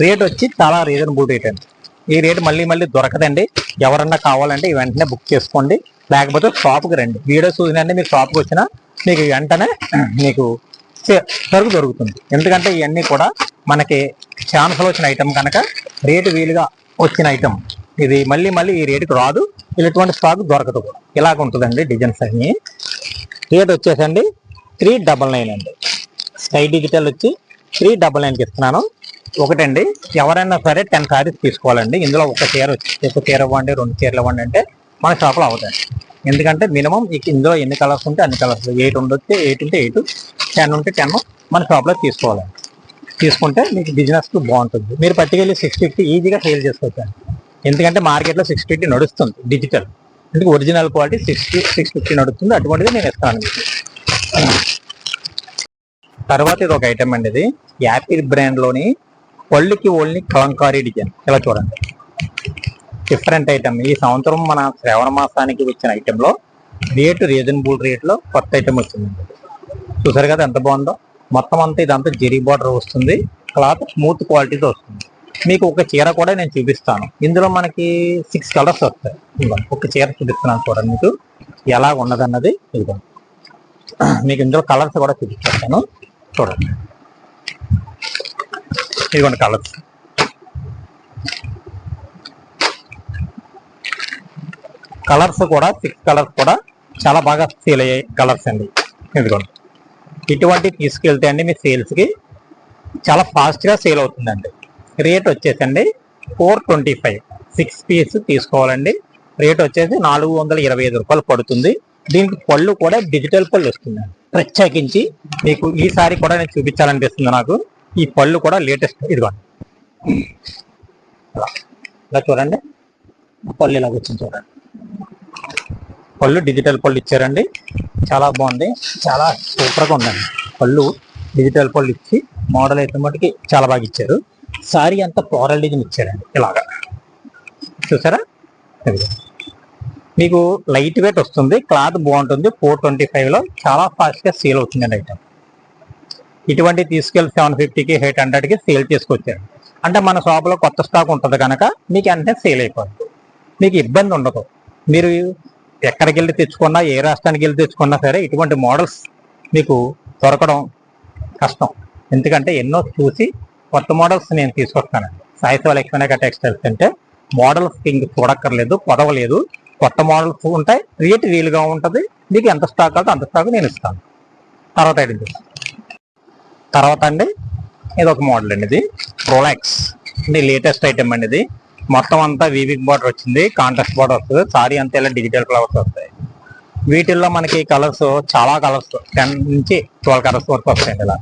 రేట్ వచ్చి చాలా రీజనబుల్ రేట్ అండి. ఈ రేట్ మళ్ళీ దొరకదండి. ఎవరన్నా కావాలంటే వెంటనే బుక్ చేసుకోండి, లేకపోతే షాప్కి రండి. వీడియో చూసినంటే మీకు షాప్కి వచ్చినా మీకు వెంటనే మీకు సరుకు దొరుకుతుంది. ఎందుకంటే ఇవన్నీ కూడా మనకి ఛాన్స్లో వచ్చిన ఐటమ్ కనుక రేటు వీలుగా వచ్చిన ఐటమ్. ఇది మళ్ళీ ఈ రేటుకి రాదు, ఇటువంటి స్టాక్ దొరకదు కూడా. ఇలాగ ఉంటుందండి డిజైన్స్ అన్ని. రేట్ వచ్చేసండి 399 అండి. స్కై డిజిటల్ వచ్చి 399కి ఇస్తున్నాను. ఒకటండి, ఎవరైనా సరే 10 సారీస్ తీసుకోవాలండి. ఇందులో ఒక చీర ఇవ్వండి, 2 చీరలు ఇవ్వండి అంటే మన షాప్లో అవుతాయి. ఎందుకంటే మినిమం ఇందులో ఎన్ని కలర్స్ ఉంటే అన్ని కలర్స్, 8 ఉండొచ్చు, 8 ఉంటే 8, 10 ఉంటే 10 మన షాప్లో తీసుకోవాలండి. తీసుకుంటే మీకు బిజినెస్కి బాగుంటుంది. మీరు పట్టుకెళ్ళి 650 ఈజీగా సేల్ చేసుకోవచ్చు. ఎందుకంటే మార్కెట్లో 650 నడుస్తుంది డిజిటల్, ఎందుకు ఒరిజినల్ క్వాలిటీ 650 నడుస్తుంది. అటువంటిది నేను ఇస్తాను మీకు. తర్వాత ఇది ఒక ఐటమ్ అండి, ఇది యాపిల్ బ్రాండ్లోని ఓన్లీ కలంకారీ డిజైన్. ఇలా చూడండి, డిఫరెంట్ ఐటమ్. ఈ సంవత్సరం మన శ్రావణ మాసానికి వచ్చిన ఐటెంలో రేటు రీజనబుల్ రేట్లో కొత్త ఐటమ్ వచ్చిందండి. చూసారు కదా ఎంత బాగుందో. మొత్తం అంతా ఇదంతా జెరీ బార్డర్ వస్తుంది, క్లాత్ స్మూత్ క్వాలిటీతో వస్తుంది. మీకు ఒక చీర కూడా నేను చూపిస్తాను. ఇందులో మనకి 6 కలర్స్ వస్తాయి. ఒక చీర చూపిస్తున్నాను చూడండి మీకు ఎలా ఉన్నదన్నది. ఇదిగో మీకు ఇందులో కలర్స్ కూడా చూపిస్తాను చూడండి. ఇదిగోండి కలర్స్. కలర్స్ కూడా 6 కలర్స్ కూడా చాలా బాగా సేల్ అయ్యాయి కలర్స్ అండి. ఇదిగోండి ఇటువంటి తీసుకెళ్తే అండి మీ సేల్స్కి చాలా ఫాస్ట్గా సేల్ అవుతుందండి. రేట్ వచ్చేసండి 425. 6 పీస్ తీసుకోవాలండి. రేట్ వచ్చేసి 425 రూపాయలు పడుతుంది. దీనికి పళ్ళు కూడా డిజిటల్ పళ్ళు వస్తుందండి. ప్రత్యేకించి మీకు ఈసారి కూడా నేను చూపించాలనిపిస్తుంది నాకు. ఈ పళ్ళు కూడా లేటెస్ట్. ఇదిగోండి ఇలా చూడండి, పళ్ళు ఇలా వచ్చింది చూడండి. పళ్ళు డిజిటల్ పళ్ళు ఇచ్చారండి, చాలా బాగుంది, చాలా సూపర్గా ఉందండి. పళ్ళు డిజిటల్ పళ్ళు ఇచ్చి మోడల్ అయితే మటుకి చాలా బాగా ఇచ్చారు. సారీ అంతా ఫ్లోరల్ డిజైన్ ఇచ్చారండి ఇలాగా. చూసారా, మీకు లైట్ వెయిట్ వస్తుంది, క్లాత్ బాగుంటుంది. 425లో చాలా ఫాస్ట్గా సేల్ అవుతుందండి ఐటమ్. ఇటువంటి తీసుకెళ్ళి 750కి 800కి సేల్ చేసుకొచ్చారు అంటే మన షాప్లో కొత్త స్టాక్ ఉంటుంది కనుక మీకు వెంటనే సేల్ అయిపోతుంది. మీకు ఇబ్బంది ఉండదు. మీరు ఎక్కడికి వెళ్ళి తెచ్చుకున్నా, ఏ రాష్ట్రానికి వెళ్ళి తెచ్చుకున్నా సరే ఇటువంటి మోడల్స్ మీకు దొరకడం కష్టం. ఎందుకంటే ఎన్నో చూసి కొత్త మోడల్స్ నేను తీసుకొస్తానండి. సాయి శివ లక్ష్మీనాయక టెక్స్టైల్స్ అంటే మోడల్స్ ఇంక చూడక్కర్లేదు, కొదవలేదు. కొత్త మోడల్స్ ఉంటాయి, రేట్ వీలుగా ఉంటుంది. మీకు ఎంత స్టాక్ కావాలో అంత స్టాక్ నేను ఇస్తాను. తర్వాత అండి ఇది ఒక మోడల్ అండి. ఇది రోలాక్స్ అండి, లేటెస్ట్ ఐటమ్ అండి. ఇది మొత్తం అంతా వీవింగ్ బార్డర్ వచ్చింది, కాంట్రాస్ట్ బార్డర్ వస్తుంది. సారీ అంతా ఇలా డిజిటల్ ఫ్లవర్స్ వస్తాయి. వీటిల్లో మనకి కలర్స్ చాలా కలర్స్ 10 నుంచి 12 కలర్స్ వరకు వస్తాయండి. ఇలా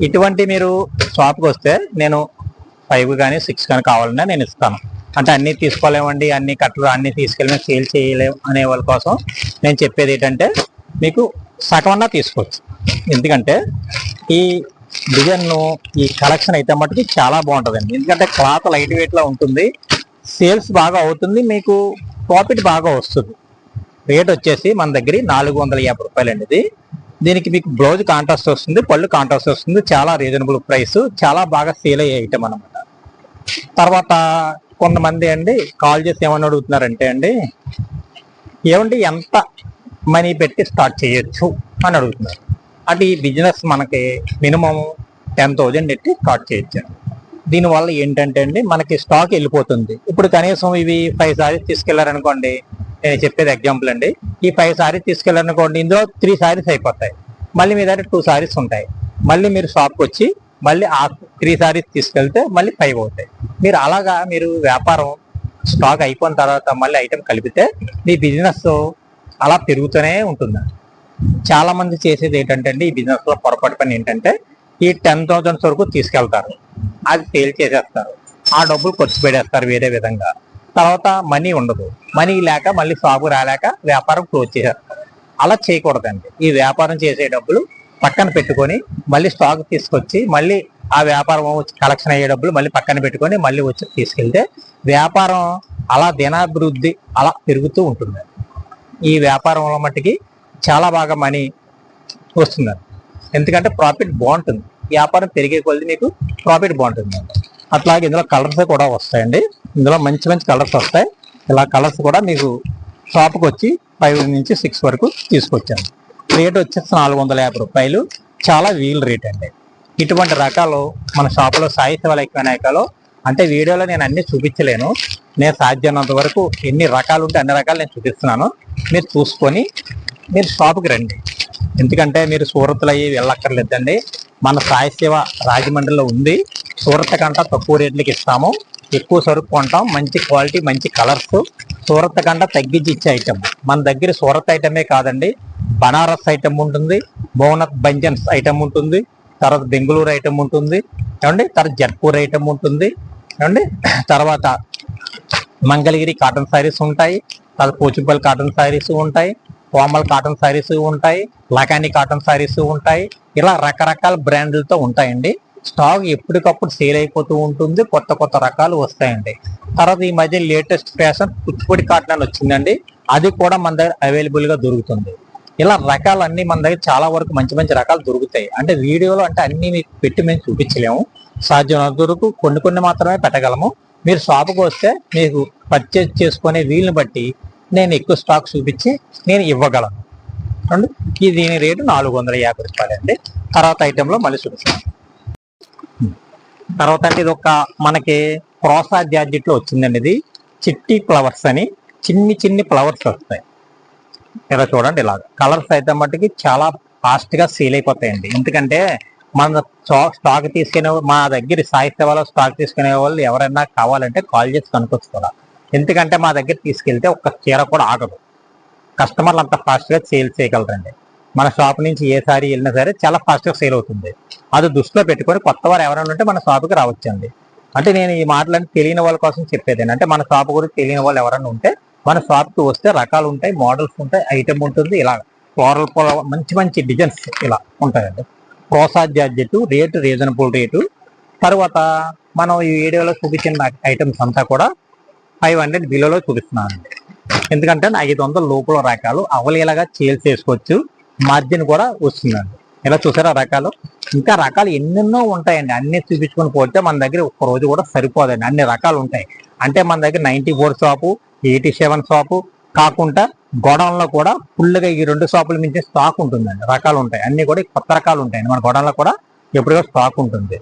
ఇటువంటి మీరు షాప్కి వస్తే నేను 5 కానీ 6 కానీ కావాలన్నా నేను ఇస్తాను. అంటే అన్నీ తీసుకోలేమండి, అన్ని కట్టలు అన్నీ తీసుకెళ్ళి సేల్ చేయలేము అనే వాళ్ళ కోసం నేను చెప్పేది ఏంటంటే మీకు సగమన్నా తీసుకోవచ్చు. ఎందుకంటే ఈ డిజైన్ ఈ కలెక్షన్ అయితే మటుకు చాలా బాగుంటుందండి. ఎందుకంటే క్లాత్ లైట్ వెయిట్ లో ఉంటుంది, సేల్స్ బాగా అవుతుంది, మీకు ప్రాఫిట్ బాగా వస్తుంది. రేట్ వచ్చేసి మన దగ్గర 450 రూపాయలు అండి. ఇది దీనికి మీకు బ్లౌజ్ కాంట్రాస్ట్ వస్తుంది, పళ్ళు కాంట్రాస్ట్ వస్తుంది. చాలా రీజనబుల్ ప్రైస్, చాలా బాగా సేల్ అయ్యే ఐటమ్ అనమాట. తర్వాత కొంతమంది అండి కాల్ చేసి ఏమని అడుగుతున్నారంటే అండి, ఏమండి ఎంత మనీ పెట్టి స్టార్ట్ చేయొచ్చు అని అడుగుతున్నారు. అంటే ఈ బిజినెస్ మనకి మినిమం 10,000 పెట్టి స్టార్ట్ చేయొచ్చు. దీనివల్ల ఏంటంటే అండి మనకి స్టాక్ వెళ్ళిపోతుంది. ఇప్పుడు కనీసం ఇవి 5 సారీస్ తీసుకెళ్లారనుకోండి, నేను చెప్పేది ఎగ్జాంపుల్ అండి. ఈ 5 సారీస్ తీసుకెళ్లారనుకోండి, ఇందులో 3 సారీస్ అయిపోతాయి. మళ్ళీ మీ దగ్గర 2 సారీస్ ఉంటాయి. మళ్ళీ మీరు షాప్కి వచ్చి మళ్ళీ ఆ 3 సారీస్ తీసుకెళ్తే మళ్ళీ 5 అవుతాయి. మీరు అలాగా మీరు వ్యాపారం స్టాక్ అయిపోయిన తర్వాత మళ్ళీ ఐటెం కలిపితే మీ బిజినెస్ అలా పెరుగుతూనే ఉంటుంది. చాలా మంది చేసేది ఏంటంటే అండి, ఈ బిజినెస్ లో పొరపాటు పని ఏంటంటే ఈ 10,000 వరకు తీసుకెళ్తారు, అది సేల్ చేసేస్తారు, ఆ డబ్బులు ఖర్చు పెట్టేస్తారు వేరే విధంగా. తర్వాత మనీ ఉండదు, మనీ లేక మళ్ళీ షాపు రాలేక వ్యాపారం క్లోజ్ చేసేస్తారు. అలా చేయకూడదండి. ఈ వ్యాపారం చేసే డబ్బులు పక్కన పెట్టుకొని మళ్ళీ స్టాక్ తీసుకొచ్చి మళ్ళీ ఆ వ్యాపారం కలెక్షన్ అయ్యే డబ్బులు మళ్ళీ పక్కన పెట్టుకొని మళ్ళీ వచ్చి తీసుకెళ్తే వ్యాపారం అలా దినాభివృద్ధి అలా పెరుగుతూ ఉంటుంది. ఈ వ్యాపారంలో మట్టికి చాలా బాగా మనీ వస్తుందండి. ఎందుకంటే ప్రాఫిట్ బాగుంటుంది, వ్యాపారం పెరిగే కొద్ది మీకు ప్రాఫిట్ బాగుంటుంది. అట్లాగే ఇందులో కలర్స్ కూడా వస్తాయండి. ఇందులో మంచి మంచి కలర్స్ వస్తాయి. ఇలా కలర్స్ కూడా మీకు షాప్కి వచ్చి 5 నుంచి 6 వరకు తీసుకొచ్చాను. రేట్ వచ్చేసి 450 రూపాయలు, చాలా వీల్ రేట్ అండి. ఇటువంటి రకాలు మన షాపులో సాయి శివ లక్ష్మీనాయకలో అంటే వీడియోలో నేను అన్ని చూపించలేను. నేను సాధ్యమైనంత వరకు ఎన్ని రకాలు ఉంటే అన్ని రకాలు నేను చూపిస్తున్నాను. మీరు చూసుకొని మీరు షాప్కి రండి. ఎందుకంటే మీరు సూరత్లో అయ్యి వెళ్ళక్కర్లేదండి. మన సాయి శివ రాజమండ్రిలో ఉంది. సూరత్ కంట తక్కువ రేట్లకి ఇస్తాము, ఎక్కువ సరుకు కొంటాం, మంచి క్వాలిటీ మంచి కలర్స్. సూరత్ కంట తగ్గించి ఇచ్చే ఐటమ్ మన దగ్గర. సూరత్ ఐటమే కాదండి, బనారస్ ఐటమ్ ఉంటుంది, భువనత్ బంజన్స్ ఐటమ్ ఉంటుంది, తర్వాత బెంగళూరు ఐటమ్ ఉంటుంది ఏమండి, తర్వాత జడ్పూర్ ఐటమ్ ఉంటుంది ఏమండి, తర్వాత మంగళగిరి కాటన్ శారీస్ ఉంటాయి, తర్వాత పోచుపల్లి కాటన్ శారీస్ ఉంటాయి, కోమల్ కాటన్ శారీస్ ఉంటాయి, లకానీ కాటన్ శారీస్ ఉంటాయి. ఇలా రకరకాల బ్రాండ్లతో ఉంటాయండి. స్టాక్ ఎప్పటికప్పుడు సేల్ అయిపోతూ ఉంటుంది, కొత్త కొత్త రకాలు వస్తాయండి. తర్వాత ఈ మధ్య లేటెస్ట్ ఫ్యాషన్ కుచ్చిపూడి కాటన్ అని వచ్చిందండి, అది కూడా మన దగ్గర అవైలబుల్ గా దొరుకుతుంది. ఇలా రకాలన్నీ మన దగ్గర చాలా వరకు మంచి మంచి రకాలు దొరుకుతాయి. అంటే వీడియోలో అంటే అన్ని మీకు పెట్టి మేము చూపించలేము, సాధ్యమైనంత వరకు కొన్ని కొన్ని మాత్రమే పెట్టగలము. మీరు షాపుకి వస్తే మీకు పర్చేజ్ చేసుకునే వీలుని బట్టి నేను ఎక్కువ స్టాక్ చూపించి నేను ఇవ్వగలను అండి. దీని రేటు 450 రూపాయలండి. తర్వాత ఐటెంలో మళ్ళీ చూపిస్తాను. తర్వాత అంటే ఇది ఒక మనకి ప్రోసా జార్జెట్ లో వచ్చిందండి. ఇది చిట్టి ఫ్లవర్స్ అని చిన్ని చిన్ని ఫ్లవర్స్ వస్తాయి. ఇలా చూడండి, ఇలాగ కలర్స్ అయితే మట్టుకి చాలా ఫాస్ట్ గా సేల్ అయిపోతాయండి. ఎందుకంటే మన స్టాక్ తీసుకునే మా దగ్గర సాయి సేవలో స్టాక్ తీసుకునే వాళ్ళు ఎవరైనా కావాలంటే కాల్ చేసి కనుక్కోవచ్చు. ఎందుకంటే మా దగ్గర తీసుకెళ్తే ఒక్క చీర కూడా ఆగదు. కస్టమర్లు అంత ఫాస్ట్ గా సేల్ చేయగలరండి. మన షాప్ నుంచి ఏ సారీ వెళ్ళినా సరే చాలా ఫాస్ట్ గా సేల్ అవుతుంది. అది దృష్టిలో పెట్టుకొని కొత్త వారు ఎవరైనా ఉంటే మన షాప్కి రావచ్చండి. అంటే నేను ఈ మాటలన్నీ తెలియని వాళ్ళ కోసం చెప్పేది. అంటే మన షాప్ గురించి తెలియని వాళ్ళు ఎవరైనా ఉంటే మన షాప్కి వస్తే రకాలు ఉంటాయి, మోడల్స్ ఉంటాయి, ఐటమ్ ఉంటుంది. ఇలా ఫ్లోరల్ మంచి మంచి డిజైన్స్ ఇలా ఉంటాయండి. ప్రోసా జార్జెట్ రేటు రీజనబుల్ రేటు. తర్వాత మనం ఈ వీడియోలో చూపించిన ఐటమ్స్ అంతా కూడా 500 బిలోలో చూపిస్తున్నానండి. ఎందుకంటే 500 లోపల రకాలు అవలీలగా సేల్ చేసుకోవచ్చు, మార్జిన్ కూడా వస్తుందండి. ఇలా చూసారా రకాలు, ఇంకా రకాలు ఎన్నెన్నో ఉంటాయండి. అన్ని చూపించుకొని పోతే మన దగ్గర ఒక్క రోజు కూడా సరిపోదండి, అన్ని రకాలు ఉంటాయి. అంటే మన దగ్గర 94 షాపు, 87 షాపు కాకుండా గోడౌన్లో కూడా ఫుల్గా ఈ 2 షాపుల మించి స్టాక్ ఉంటుందండి. రకాలు ఉంటాయి, అన్ని కూడా కొత్త రకాలు ఉంటాయండి. మన గోడౌన్లో కూడా ఎప్పుడో స్టాక్ ఉంటుంది.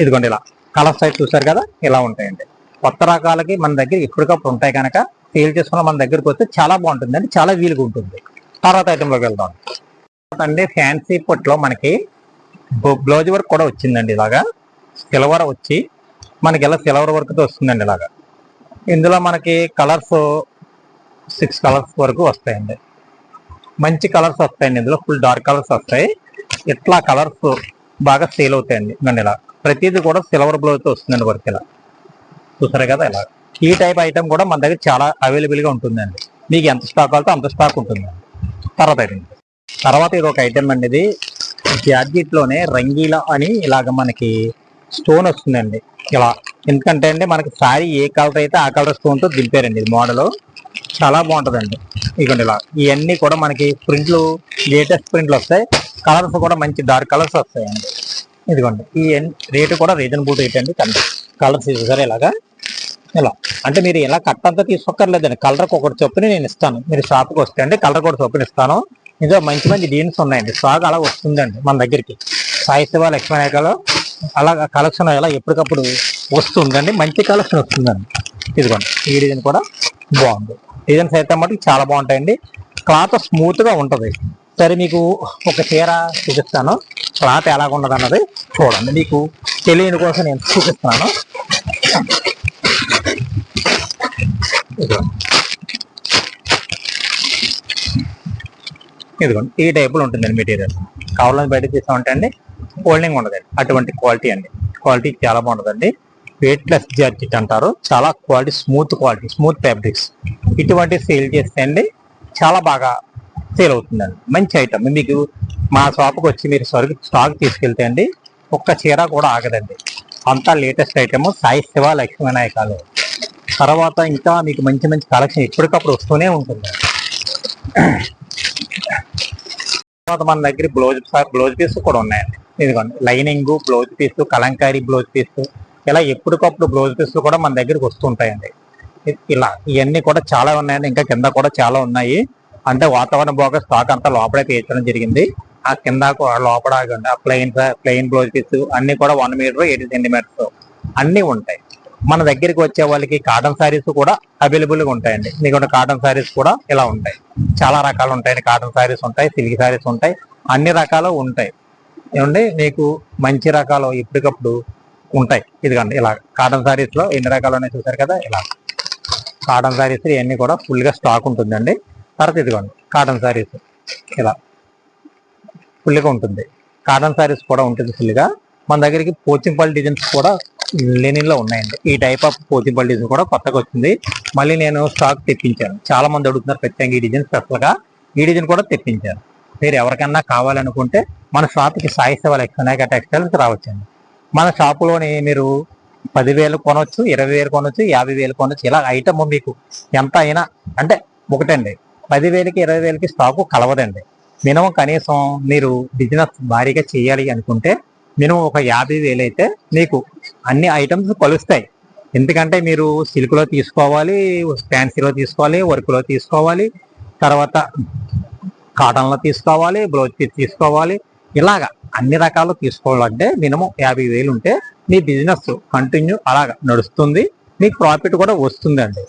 ఇదిగోండి ఇలా కలర్స్ అయితే చూసారు కదా, ఇలా ఉంటాయండి. కొత్త రకాలకి మన దగ్గర ఎప్పటికప్పుడు ఉంటాయి కనుక సేల్ చేసుకున్న మన దగ్గరకు వస్తే చాలా బాగుంటుంది అండి, చాలా వీలుగా ఉంటుంది. తర్వాత ఐటెంలోకి వెళ్దాం అండి. ఫ్యాన్సీ పొట్లో మనకి బ్లౌజ్ వర్క్ కూడా వచ్చిందండి. ఇలాగా సిల్వర్ వచ్చి మనకి ఇలా సిల్వర్ వర్క్ తో వస్తుందండి. ఇలాగా ఇందులో మనకి కలర్స్ 6 కలర్స్ వరకు వస్తాయండి. మంచి కలర్స్ వస్తాయండి. ఇందులో ఫుల్ డార్క్ కలర్స్ వస్తాయి. ఇట్లా కలర్స్ బాగా సేల్ అవుతాయండి. ఇలా ప్రతిదీ కూడా సిల్వర్ బ్లౌజ్ తో వస్తుందండి వర్క్. ఇలా చూసారు కదా, ఇలా ఈ టైప్ ఐటమ్ కూడా మన దగ్గర చాలా అవైలబుల్ గా ఉంటుందండి. మీకు ఎంత స్టాక్ కావాలో అంత స్టాక్ ఉంటుందండి. తర్వాత ఇది ఒక ఐటమ్ అండి. ఇది జార్జెట్ లోనే రంగీలా అని ఇలాగ మనకి స్టోన్ వస్తుందండి. ఇలా ఎందుకంటే అండి మనకి సారీ ఏ కలర్ అయితే ఆ కలర్ స్టోన్ తో దింపారండి. ఇది మోడల్ చాలా బాగుంటుందండి. ఇదిగోండి ఇలా ఇవన్నీ కూడా మనకి ప్రింట్లు లేటెస్ట్ ప్రింట్లు వస్తాయి. కలర్స్ కూడా మంచి డార్క్ కలర్స్ వస్తాయండి. ఇదిగోండి ఈ రేటు కూడా రీజనబుల్ రేట్ అండి. కలర్స్ చూసారా ఇలాగా, ఇలా అంటే మీరు ఇలా కట్ అంతా తీసుకోక్కర్లేదండి. కలర్కి ఒకటి చొప్పున నేను ఇస్తాను. మీరు షాప్కి వస్తే అండి కలర్ కూడా చొప్పున ఇస్తాను. ఇందులో మంచి మంచి డిజైన్స్ ఉన్నాయండి. స్టాక్ అలా వస్తుందండి మన దగ్గరికి. సాయి శివ లక్ష్మీనాయకలో అలా కలెక్షన్ ఎలా ఎప్పటికప్పుడు వస్తుందండి, మంచి కలెక్షన్ వస్తుందండి. ఇదిగోండి ఈ డిజైన్ కూడా బాగుంది. డిజైన్స్ అయితే మటుకు చాలా బాగుంటాయండి. క్లాత్ స్మూత్ గా ఉంటుంది. సరే మీకు ఒక చీర చూపిస్తాను, క్లాత్ ఎలాగ ఉండదు అన్నది చూడండి. మీకు తెలియని కోసం నేను చూపిస్తున్నాను. ఇదిగోండి ఈ టైపులో ఉంటుందండి మెటీరియల్. కావాలని బయట తీసామంటే అండి ఫోల్డింగ్ ఉండదండి. అటువంటి క్వాలిటీ అండి. క్వాలిటీ చాలా బాగుంటుందండి. వెయిట్లెస్ జార్జెట్ అంటారు. చాలా క్వాలిటీ స్మూత్ ఫ్యాబ్రిక్స్. ఇటువంటి సేల్ చేస్తే అండి చాలా బాగా సేల్ అవుతుందండి. మంచి ఐటమ్. మీకు మా షాప్కి వచ్చి మీరు స్టాక్ తీసుకెళ్తే అండి ఒక్క చీర కూడా ఆగదండి. అంతా లేటెస్ట్ ఐటమ్ సాయి శివ లక్ష్మీనాయకాలు. తర్వాత ఇంకా మీకు మంచి మంచి కలెక్షన్ ఎప్పటికప్పుడు వస్తూనే ఉంటుంది. తర్వాత మన దగ్గర బ్లౌజ్ పీస్ కూడా ఉన్నాయండి. ఇదిగోండి lining blouse piece, Kalamkari blouse piece, ఇలా ఎప్పటికప్పుడు బ్లౌజ్ పీస్ కూడా మన దగ్గరికి వస్తుంటాయండి. ఇలా ఇవన్నీ కూడా చాలా ఉన్నాయండి. ఇంకా కింద కూడా చాలా ఉన్నాయి. అంటే వాతావరణం బాగా స్టాక్ అంతా లోపలే తీర్చడం జరిగింది. ఆ కింద లోపల ప్లెయిన్ బ్లౌజ్ పీస్ అన్ని కూడా 1 మీటర్ 80 సెంటీమీటర్స్ అన్ని ఉంటాయి. మన దగ్గరికి వచ్చే వాళ్ళకి కాటన్ శారీస్ కూడా అవైలబుల్ గా ఉంటాయండి. మీకు కాటన్ శారీస్ కూడా ఇలా ఉంటాయి. చాలా రకాలు ఉంటాయండి. కాటన్ శారీస్ ఉంటాయి, సిల్క్ శారీస్ ఉంటాయి, అన్ని రకాలు ఉంటాయి. ఏమండి మీకు మంచి రకాలు ఎప్పటికప్పుడు ఉంటాయి. ఇదిగండి ఇలా కాటన్ శారీస్ లో ఎన్ని రకాలు ఉన్నాయి చూసారు కదా. ఇలా కాటన్ శారీస్ ఇవన్నీ కూడా ఫుల్ గా స్టాక్ ఉంటుందండి. తర్వాత ఇదిగోండి కాటన్ శారీస్ ఇలా ఫుల్ గా ఉంటుంది. కాటన్ శారీస్ కూడా ఉంటుంది ఫుల్ గా. మన దగ్గరికి పోచంపల్లి డిజైన్స్ కూడా లెనిన్ లో ఉన్నాయండి. ఈ టైప్ ఆఫ్ పోచంపల్లి డిజైన్ కూడా కొత్తగా వచ్చింది. మళ్ళీ నేను స్టాక్ తెప్పించాను. చాలా మంది అడుగుతున్నారు ప్రత్యేకంగా ఈ డిజైన్ స్పెషల్ గా. ఈ డిజైన్ కూడా తెప్పించాను. మీరు ఎవరికన్నా కావాలనుకుంటే మన షాప్కి సాయి శివ లక్ష్మీనాయక టెక్స్టైల్స్ రావచ్చండి. మన షాపులోని మీరు 10,000 కొనవచ్చు, 20,000 కొనవచ్చు, 50,000 కొనవచ్చు. ఇలా ఐటమ్ మీకు ఎంత అయినా అంటే ఒకటండి, 10,000కి 20,000కి స్టాకు కలవదండి. మినిమం కనీసం మీరు బిజినెస్ భారీగా చేయాలి అనుకుంటే మినిమం ఒక 50,000 అయితే మీకు అన్ని ఐటమ్స్ కలుస్తాయి. ఎందుకంటే మీరు సిల్క్లో తీసుకోవాలి, ఫ్యాన్సీలో తీసుకోవాలి, వర్క్లో తీసుకోవాలి, తర్వాత కాటన్లో తీసుకోవాలి, బ్లౌజ్ పీస్ తీసుకోవాలి. ఇలాగా అన్ని రకాలు తీసుకోవాలంటే మినిమం 50,000 ఉంటే మీ బిజినెస్ కంటిన్యూ అలాగా నడుస్తుంది, మీకు ప్రాఫిట్ కూడా వస్తుందండి.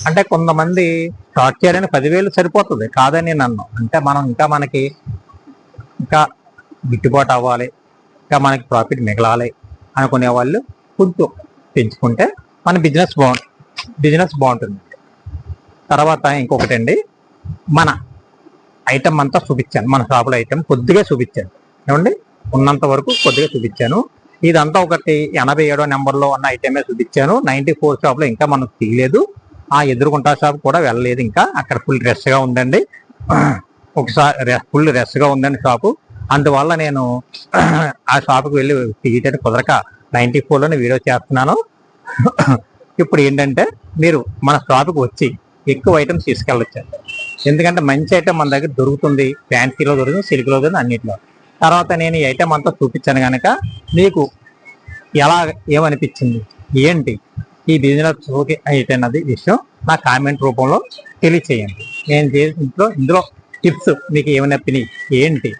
అంటే కొంతమంది స్టార్ట్ చేయాలని 10,000 సరిపోతుంది కాదని నన్ను అంటే మనకి ఇంకా గిట్టుబాటు అవ్వాలి, ఇంకా మనకి ప్రాఫిట్ మిగలాలి అనుకునే వాళ్ళు కొంచెం పెంచుకుంటే మన బిజినెస్ బాగుంటుంది. తర్వాత ఇంకొకటండి, మన ఐటమ్ అంతా చూపించాను, మన షాపులో ఐటమ్ కొద్దిగా చూపించాను ఏమండి, ఉన్నంత వరకు కొద్దిగా చూపించాను. ఇదంతా ఒకటి 87వ నెంబర్లో ఉన్న ఐటమే చూపించాను. 94 షాప్లో ఇంకా మనకు తీయలేదు. ఆ ఎదురుకుంటా షాప్ కూడా వెళ్ళలేదు, ఇంకా అక్కడ ఫుల్ రష్గా ఉందండి. ఒకసారి ఫుల్ రష్గా ఉందండి షాపు. అందువల్ల నేను ఆ షాపుకి వెళ్ళి తీయటానికి కుదరక 94లోనే వీడియో చేస్తున్నాను. ఇప్పుడు ఏంటంటే మీరు మన షాపుకి వచ్చి ఎక్కువ ఐటమ్స్ తీసుకెళ్ళొచ్చు. ఎందుకంటే మంచి ఐటమ్ మన దగ్గర దొరుకుతుంది, ఫ్యాన్సీలో దొరుకుతుంది, సిల్క్లో దొరుకుతుంది, అన్నింటిలో. తర్వాత నేను ఈ ఐటమ్ అంతా చూపించాను కనుక మీకు ఎలా ఏమనిపించింది, ఏంటి ఈ బిజినెస్ ఓకే అయితే అన్నది విషయం నా కామెంట్ రూపంలో తెలియచేయండి. నేను చేసిన ఇందులో టిప్స్ మీకు ఏమనిపినాయి, ఏంటి,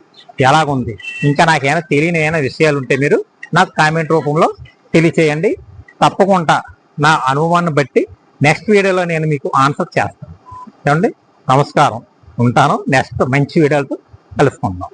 ఎలాగుంది, ఇంకా నాకేమైనా తెలియని ఏమైనా విషయాలు ఉంటే మీరు నాకు కామెంట్ రూపంలో తెలియచేయండి. తప్పకుండా నా అనుభవాన్ని బట్టి నెక్స్ట్ వీడియోలో నేను మీకు ఆన్సర్ చేస్తాను. ఏమండి, నమస్కారం, ఉంటాను. నెక్స్ట్ మంచి వీడియోలతో కలుసుకుందాం.